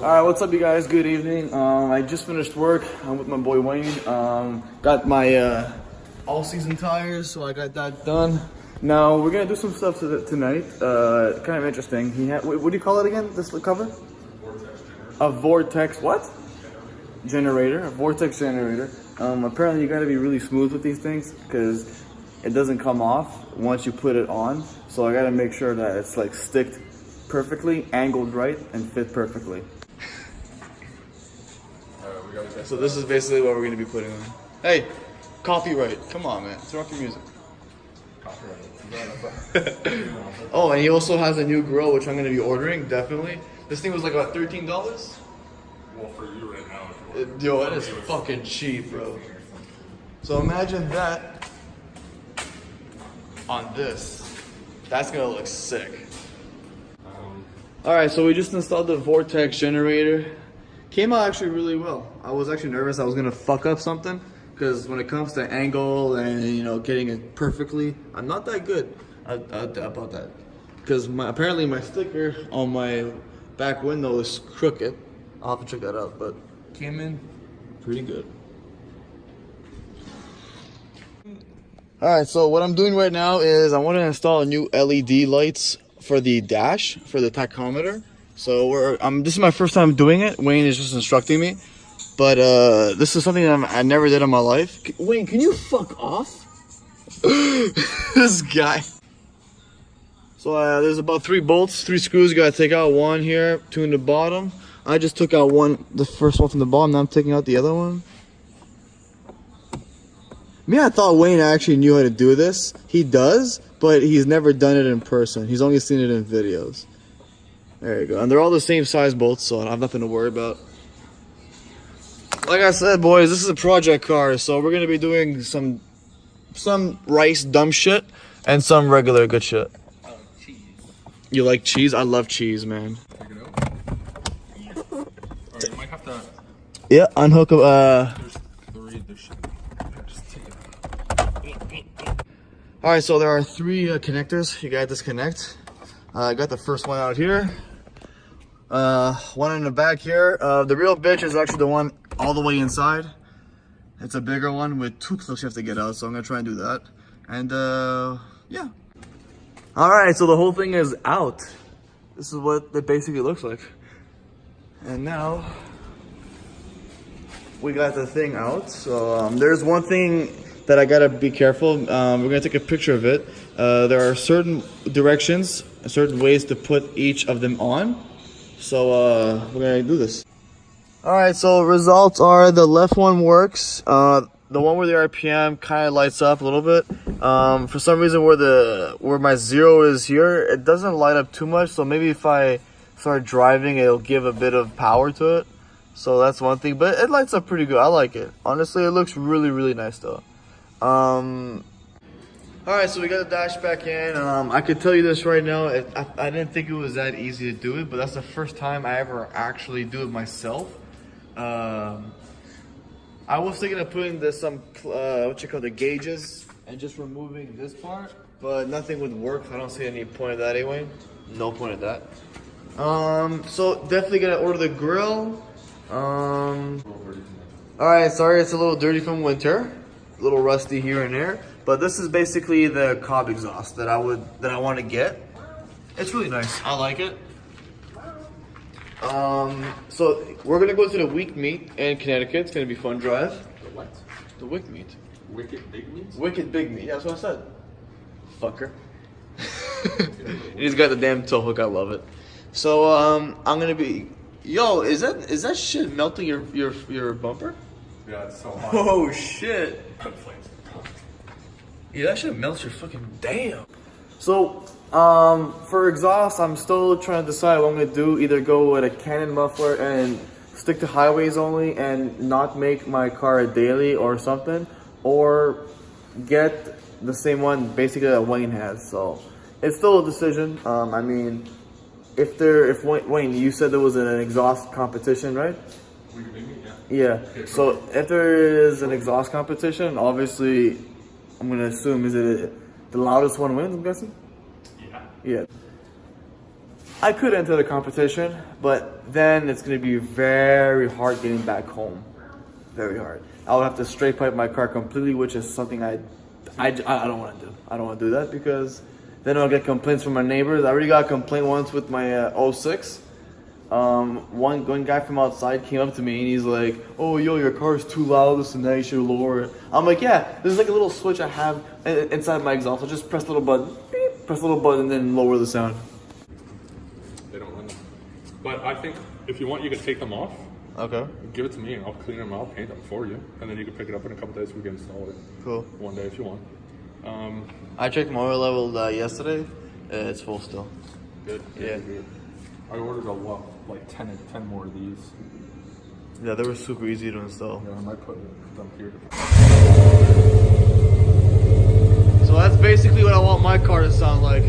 Alright, what's up you guys? Good evening. I just finished work. I'm with my boy Wayne. Got my all-season tires, so I got that done. Now, we're gonna do some stuff tonight. Kind of interesting. What do you call it again, this cover? A vortex what? Generator. A vortex generator. Apparently you gotta be really smooth with these things because it doesn't come off once you put it on. So I gotta make sure that it's like sticked perfectly, angled right, and fit perfectly. So this is basically what we're gonna be putting on. Hey, copyright. Come on, man. Turn off your music. Oh, and he also has a new grill, which I'm gonna be ordering, definitely. This thing was like about $13. Well, for you right now. Yo, that is fucking cheap, bro. So imagine that on this. That's gonna look sick. Alright, so we just installed the vortex generator. Came out actually really well. I was actually nervous I was gonna fuck up something because when it comes to angle and getting it perfectly, I'm not that good about that. Because apparently my sticker on my back window is crooked. I'll have to check that out, but came in pretty good. Alright, so what I'm doing right now is I want to install new LED lights for the dash, for the tachometer. So this is my first time doing it. Wayne is just instructing me. But this is something that I never did in my life. Wayne, can you fuck off? This guy. So there's about 3 bolts, 3 screws. You gotta take out one here, 2 in the bottom. I just took out the first one from the bottom. Now I'm taking out the other one. I thought Wayne actually knew how to do this. He does, but he's never done it in person. He's only seen it in videos. There you go. And they're all the same size bolts, so I have nothing to worry about. Like I said, boys, this is a project car, so we're gonna be doing some rice dumb shit and some regular good shit. Cheese. You like cheese? I love cheese, man. Take it out. Alright, you might have to. Yeah, unhook them. There's 3 of this shit. Just take it out. Alright, so there are 3 connectors you gotta disconnect. I got the first one out here. One in the back here. The real bitch is actually the one all the way inside. It's a bigger one with 2 clips you have to get out, so I'm gonna try and do that. And yeah. Alright, so the whole thing is out. This is what it basically looks like. And now we got the thing out. So there's one thing that I gotta be careful. We're gonna take a picture of it. There are certain directions, certain ways to put each of them on. So we're gonna do this. Alright, so results are the left one works. The one where the RPM kind of lights up a little bit. For some reason where my 0 is here, it doesn't light up too much. So maybe if I start driving, it'll give a bit of power to it. So that's one thing, but it lights up pretty good. I like it. Honestly, it looks really, really nice though. Alright, so we got the dash back in. I could tell you this right now, I didn't think it was that easy to do it, but that's the first time I ever actually do it myself. I was thinking of putting the gauges and just removing this part, but nothing would work. I don't see any point of that anyway. No point of that. So definitely gonna order the grill. Alright, sorry it's a little dirty from winter. A little rusty here and there. But this is basically the cob exhaust that I want to get. It's really nice. I like it. So we're gonna go to the Week Meat in Connecticut. It's gonna be a fun drive. The what? The Wick Meat. Wicked Big Meat? Wicked Big Meat. That's what I said. Fucker. He's got the damn toe hook. I love it. So I'm gonna be. Yo, is that shit melting your bumper? Yeah, it's so hot. Oh shit. Yeah, that shit melts your fucking damn. So, for exhaust, I'm still trying to decide what I'm gonna do. Either go with a Canon muffler and stick to highways only and not make my car a daily or something, or get the same one basically that Wayne has. So, it's still a decision. I mean, if Wayne, you said there was an exhaust competition, right? Yeah. So if there is an exhaust competition, obviously, I'm gonna assume the loudest one wins. I'm guessing. Yeah. Yeah. I could enter the competition, but then it's gonna be very hard getting back home. Very hard. I would have to straight pipe my car completely, which is something I don't want to do. I don't want to do that because then I'll get complaints from my neighbors. I already got a complaint once with my 06. One guy from outside came up to me and he's like, "Oh, yo, your car is too loud. This and that. You should lower it." I'm like, "Yeah, there's like a little switch I have inside my exhaust. I'll just press the little button, beep, press the little button, and then lower the sound." They don't run them. But I think if you want, you could take them off. Okay. Give it to me and I'll clean them out, paint them for you, and then you can pick it up in a couple days. We can install it. Cool. One day if you want. I checked my oil level yesterday. It's full still. Good. Yeah. Good. I ordered a lot, like 10 more of these. Yeah, they were super easy to install. Yeah, I might put them here. So that's basically what I want my car to sound like.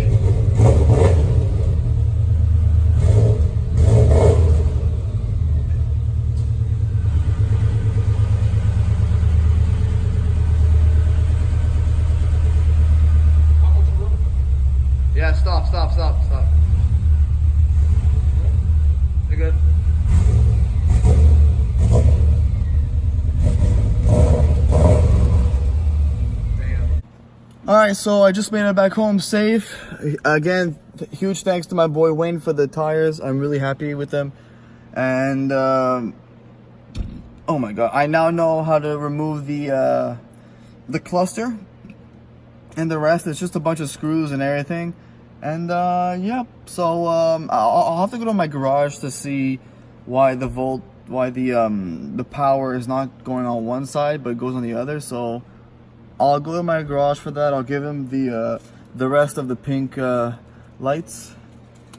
Yeah, stop. You're good. Alright, so I just made it back home safe. Again, huge thanks to my boy Wayne for the tires. I'm really happy with them. And, oh my god, I now know how to remove the cluster. And the rest is just a bunch of screws and everything. And yeah, so I'll have to go to my garage to see why the power is not going on one side but goes on the other. So I'll go to my garage for that. I'll give him the rest of the pink lights,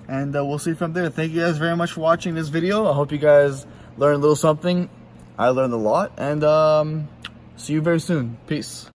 and we'll see from there. Thank you guys very much for watching this video. I hope you guys learned a little something. I learned a lot, and see you very soon. Peace.